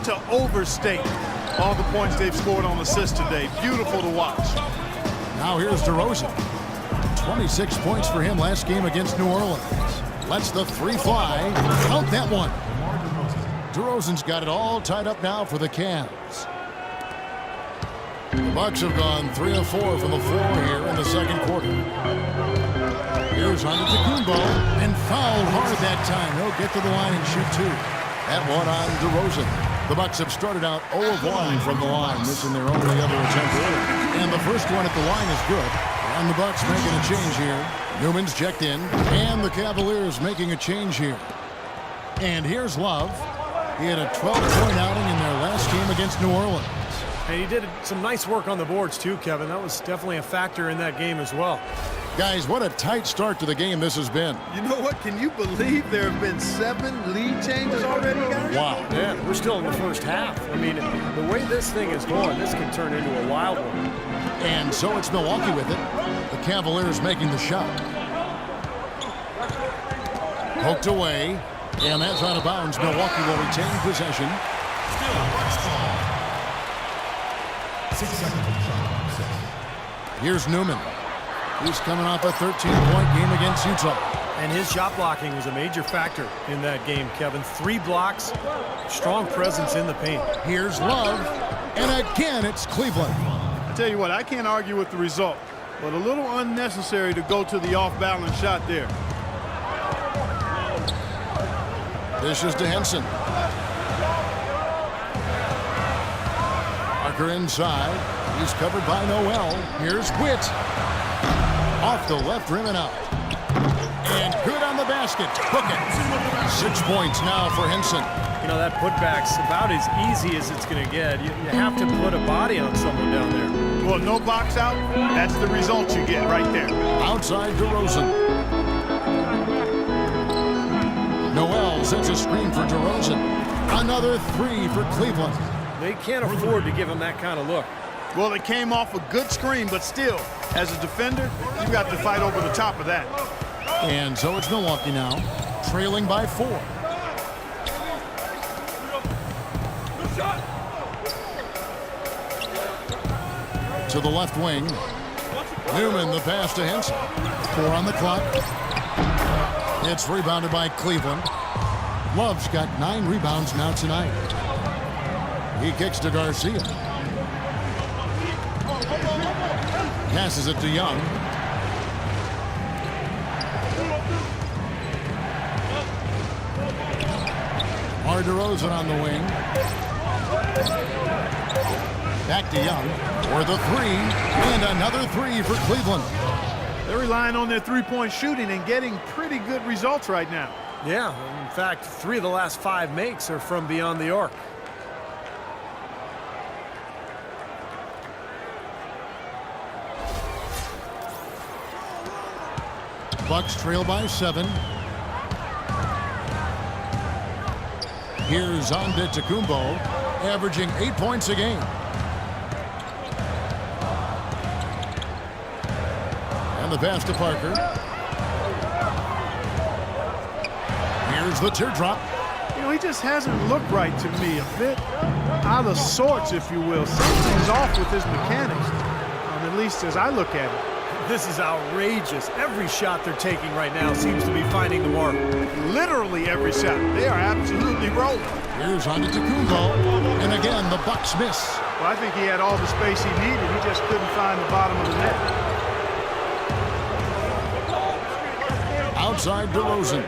hard to overstate all the points they've scored on assists today. Beautiful to watch. Now here's DeRozan. 26 points for him last game against New Orleans. Lets the three fly. Count that one. DeRozan's got it all tied up now for the Cavs. The Bucks have gone 3 of 4 from the floor here in the second quarter. Here's Antetokounmpo, and fouled hard that time. He'll get to the line and shoot two. That one on DeRozan. The Bucks have started out 0 of 1 from the line, missing their only other attempt early. And the first one at the line is good. And the Bucks making a change here. Newman's checked in, and the Cavaliers making a change here. And here's Love. He had a 12-point outing in their last game against New Orleans. And he did some nice work on the boards too, Kevin. That was definitely a factor in that game as well. Guys, what a tight start to the game this has been. You know what? Can you believe there have been 7 lead changes already, guys? Wow. Yeah, we're still in the first half. I mean, the way this thing is going, this can turn into a wild one. And so it's Milwaukee with it. The Cavaliers making the shot. Poked away. And that's out of bounds. Milwaukee will retain possession. Here's Newman. He's coming off a 13-point game against Utah. And his shot blocking was a major factor in that game, Kevin. 3 blocks, strong presence in the paint. Here's Love. And again, it's Cleveland. I tell you what, I can't argue with the result, but a little unnecessary to go to the off-balance shot there. This is to Henson. Parker inside. He's covered by Noel. Here's Witt. Off the left rim and out. And good on the basket. Hook it. 6 points now for Henson. You know, that putback's about as easy as it's going to get. You have to put a body on someone down there. Well, no box out, that's the result you get right there. Outside DeRozan. Noel sets a screen for DeRozan. Another 3 for Cleveland. They can't afford to give him that kind of look. Well, it came off a good screen, but still, as a defender, you got to fight over the top of that. And so it's Milwaukee now, trailing by 4. To the left wing. Newman, the pass to Henson. 4 on the clock. It's rebounded by Cleveland. Love's got 9 rebounds now tonight. He kicks to Garcia. Passes it to Young. DeRozan on the wing. Back to Young for the 3. And another 3 for Cleveland. They're relying on their three-point shooting and getting pretty good results right now. Yeah, in fact, 3 of the last 5 makes are from beyond the arc. Bucks trail by 7. Here's Antetokounmpo, averaging 8 points a game. And the pass to Parker. Here's the teardrop. You know, he just hasn't looked right to me. A bit out of sorts, if you will. Something's off with his mechanics, at least as I look at it. This is outrageous. Every shot they're taking right now seems to be finding the mark. Literally every shot. They are absolutely rolling. Here's Antetokounmpo, and again the Bucks miss. Well, I think he had all the space he needed. He just couldn't find the bottom of the net. Outside DeRozan.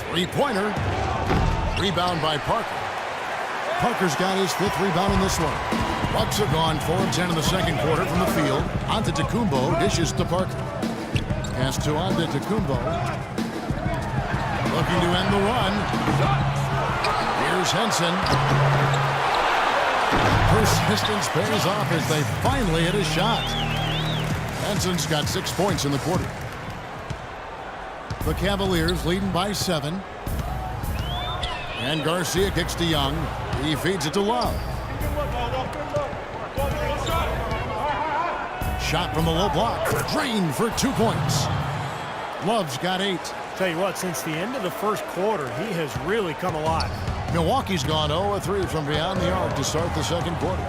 3-pointer. Rebound by Parker. Parker's got his 5th rebound in this one. Bucks have gone 4 of 10 in the second quarter from the field. Antetokounmpo dishes to Parker. Pass to Antetokounmpo. Looking to end the run. Here's Henson. Persistence pays off as they finally hit a shot. Henson's got 6 points in the quarter. The Cavaliers leading by 7. And Garcia kicks to Young. He feeds it to Love. Shot from the low block. Drained for 2 points. Love's got 8. Tell you what, since the end of the first quarter, he has really come alive. Milwaukee's gone 0-3 from beyond the arc to start the second quarter.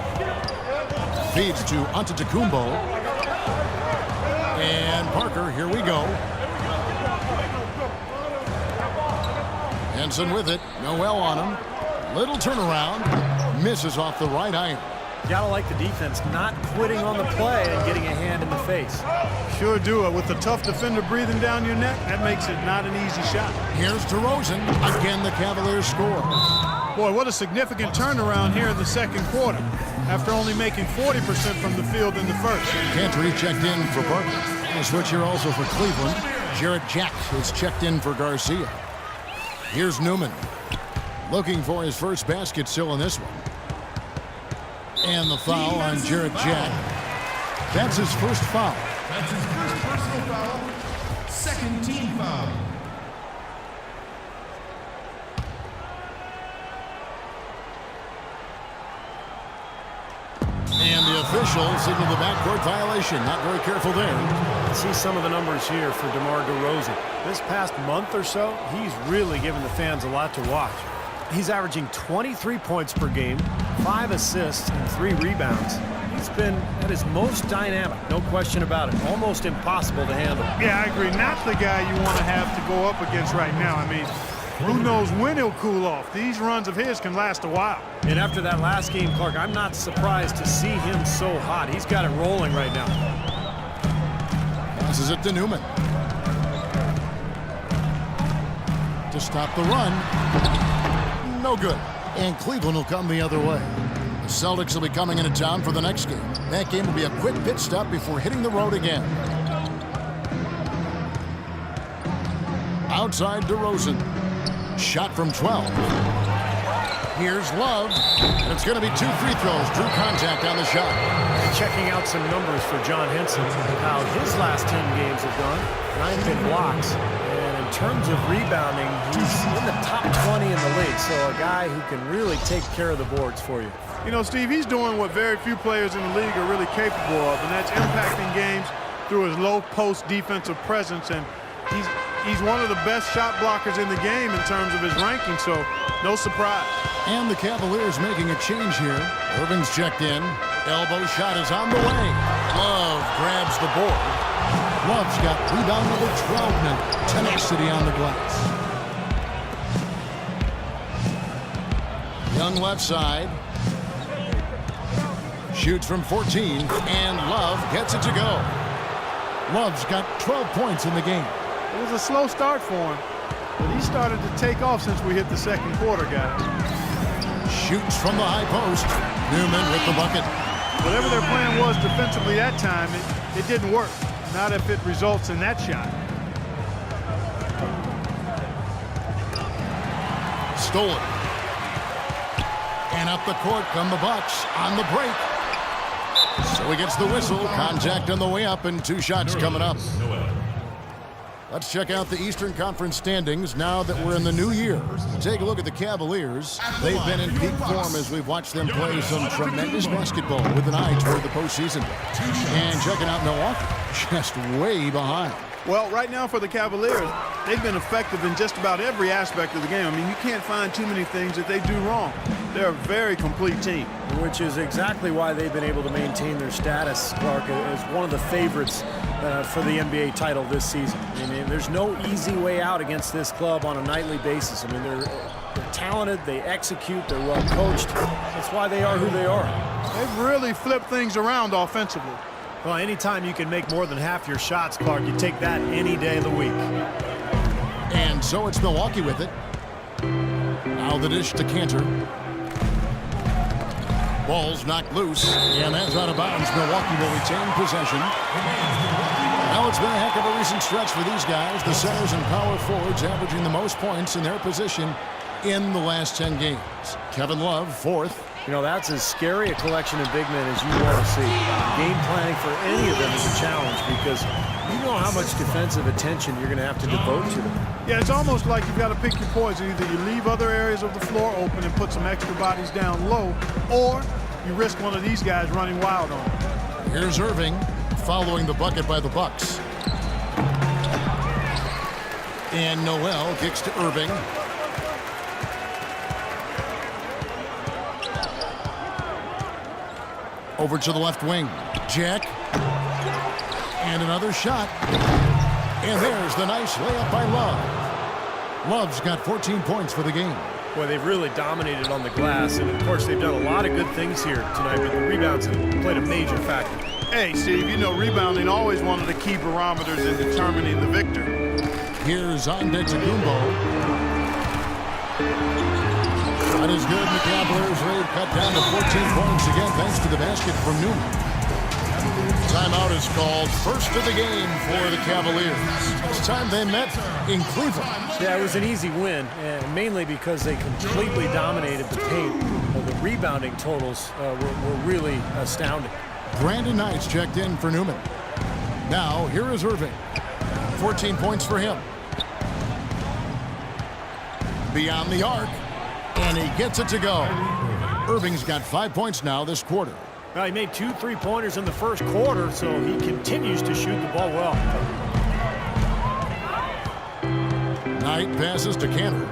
Feeds to Antetokounmpo. And Parker, here we go. Henson with it. Noel on him. Little turnaround. Misses off the right iron. Gotta like the defense not quitting on the play and getting a hand in the face. Sure do it. With a tough defender breathing down your neck, that makes it not an easy shot. Here's DeRozan. Again, the Cavaliers score. Boy, what a significant turnaround here in the second quarter after only making 40% from the field in the first. Cantor checked in for Parker. And a switch here also for Cleveland. Jarrett Jack is checked in for Garcia. Here's Newman. Looking for his first basket still in this one. And the foul on Jarrett Jack. That's his first foul. That's his first personal foul. Second team foul. And the official signaled the backcourt violation. Not very careful there. See some of the numbers here for DeMar DeRozan. This past month or so, he's really given the fans a lot to watch. He's averaging 23 points per game, 5 assists, and 3 rebounds. He's been at his most dynamic, no question about it. Almost impossible to handle. Yeah, I agree. Not the guy you want to have to go up against right now. I mean, who knows when he'll cool off. These runs of his can last a while. And after that last game, Clark, I'm not surprised to see him so hot. He's got it rolling right now. Passes it to Newman. To stop the run. No good. And Cleveland will come the other way. The Celtics will be coming into town for the next game. That game will be a quick pit stop before hitting the road again. Outside DeRozan. Shot from 12. Here's Love. And it's going to be 2 free throws. Drew contact on the shot. Checking out some numbers for John Henson. How his last 10 games have gone. 9 big blocks. And in terms of rebounding, he's in the top 20 in the league. So a guy who can really take care of the boards for you. You know, Steve, he's doing what very few players in the league are really capable of, and that's impacting games through his low post defensive presence. And he's one of the best shot blockers in the game in terms of his ranking, so no surprise. And the Cavaliers making a change here. Irving's checked in. Elbow shot is on the way. Love grabs the board. Love's got rebound number 12 now. Tenacity on the glass. Young left side. Shoots from 14, and Love gets it to go. Love's got 12 points in the game. It was a slow start for him, but he started to take off since we hit the second quarter, guys. Shoots from the high post. Newman with the bucket. Whatever their plan was defensively that time, it didn't work. Not if it results in that shot. Stolen. And up the court come the Bucks on the break. So he gets the whistle. Contact on the way up, and 2 shots coming up. Let's check out the Eastern Conference standings now that we're in the new year. Take a look at the Cavaliers. They've been in peak form as we've watched them play some tremendous basketball with an eye toward the postseason. And checking out Milwaukee, just way behind. Well, right now for the Cavaliers, they've been effective in just about every aspect of the game. I mean, you can't find too many things that they do wrong. They're a very complete team. Which is exactly why they've been able to maintain their status, Clark, as one of the favorites for the NBA title this season. I mean, there's no easy way out against this club on a nightly basis. I mean, they're talented, they execute, they're well coached. That's why they are who they are. They've really flipped things around offensively. Well, anytime you can make more than half your shots, Clark, you take that any day of the week. And so it's Milwaukee with it. Now the dish to Cantor. Ball's knocked loose, and that's out of bounds. Milwaukee will retain possession. Well, it's been a heck of a recent stretch for these guys. The centers and power forwards averaging the most points in their position in the last 10 games. Kevin Love, 4th. You know, that's as scary a collection of big men as you want to see. Game planning for any of them is a challenge because you know how much defensive attention you're going to have to devote to them. Yeah, it's almost like you've got to pick your poison. Either you leave other areas of the floor open and put some extra bodies down low, or you risk one of these guys running wild on them. Here's Irving following the bucket by the Bucks. And Noel kicks to Irving. Over to the left wing. Jack. And another shot. And there's the nice layup by Love. Love's got 14 points for the game. Boy, they've really dominated on the glass, and of course they've done a lot of good things here tonight, but the rebounds have played a major factor. Hey, Steve, you know rebounding always one of the key barometers in determining the victor. Here's Antetokounmpo. That is good. The Cavaliers ready to cut down to 14 points again thanks to the basket from Newman. Timeout is called. First of the game for the Cavaliers. This time they met in Cleveland. Yeah, it was an easy win, and mainly because they completely dominated the paint. The rebounding totals were really astounding. Brandon Knight's checked in for Newman. Now, here is Irving. 14 points for him. Beyond the arc, and he gets it to go. Irving's got 5 points now this quarter. Well, he made 2 3-pointers in the first quarter, so he continues to shoot the ball well. Knight passes to Cantor.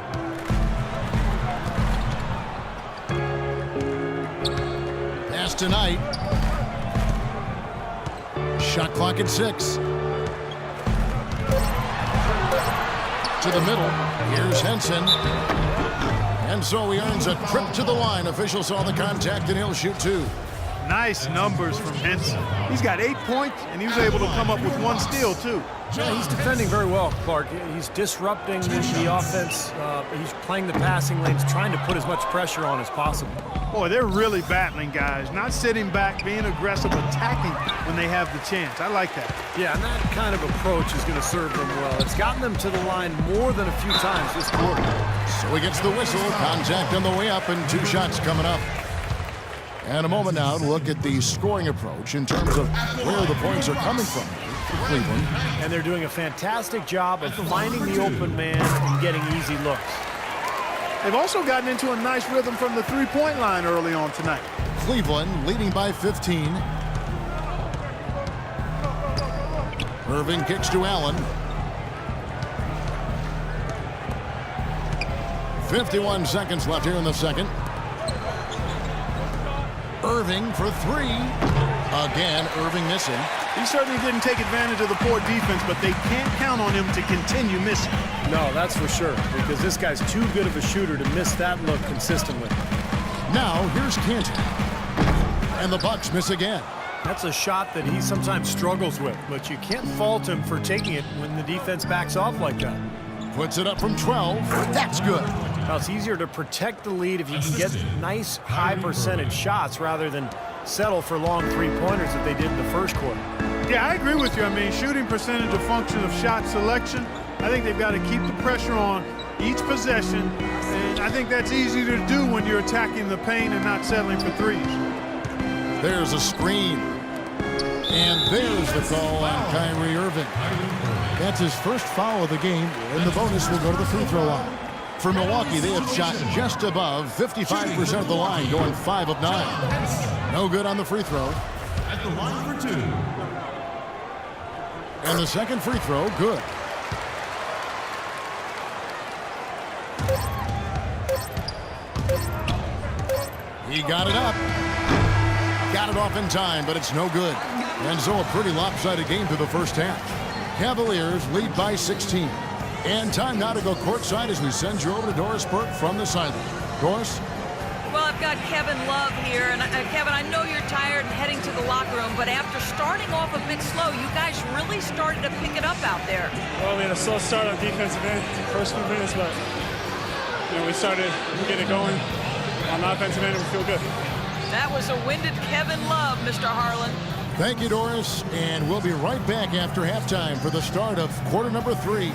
Pass to Knight. Shot clock at 6. To the middle. Here's Henson. And so he earns a trip to the line. Officials saw the contact, and he'll shoot 2. Nice numbers from Henson. He's got 8 points, and he was able to come up with 1 steal, too. Yeah, he's defending very well, Clark. He's disrupting the offense. He's playing the passing lanes, trying to put as much pressure on as possible. Boy, they're really battling, guys. Not sitting back, being aggressive, attacking when they have the chance. I like that. Yeah, and that kind of approach is going to serve them well. It's gotten them to the line more than a few times this quarter. So he gets the whistle. Contact on the way up, and 2 shots coming up. And a moment now to look at the scoring approach in terms of where the points are coming from for Cleveland. And they're doing a fantastic job of finding the open man and getting easy looks. They've also gotten into a nice rhythm from the three-point line early on tonight. Cleveland leading by 15. Irving kicks to Allen. 51 seconds left here in the second. Irving for 3. Again, Irving missing. He certainly didn't take advantage of the poor defense, but they can't count on him to continue missing. No, that's for sure, because this guy's too good of a shooter to miss that look consistently. Now, here's Cantor. And the Bucks miss again. That's a shot that he sometimes struggles with, but you can't fault him for taking it when the defense backs off like that. Puts it up from 12. That's good. Now, it's easier to protect the lead if you can get nice high percentage shots rather than settle for long three-pointers that they did in the first quarter. Yeah, I agree with you. I mean, shooting percentage a function of shot selection. I think they've got to keep the pressure on each possession, and I think that's easy to do when you're attacking the paint and not settling for threes. There's a screen. And there's the call on Kyrie Irving. That's his first foul of the game, and the bonus will go to the free throw line. For Milwaukee, they have shot just above 55% of the line, going 5 of 9. No good on the free throw. At the line for 2. And the second free throw, good. He got it up. Got it off in time, but it's no good. And so a pretty lopsided game through the first half. Cavaliers lead by 16. And time now to go courtside as we send you over to Doris Burke from the sideline. Doris? Well, I've got Kevin Love here. And Kevin, I know you're tired and heading to the locker room, but after starting off a bit slow, you guys really started to pick it up out there. Well, we had a slow start on defensive end, first few minutes, but we started getting it going on the offensive end, and we feel good. That was a winded Kevin Love, Mr. Harlan. Thank you, Doris. And we'll be right back after halftime for the start of quarter number 3.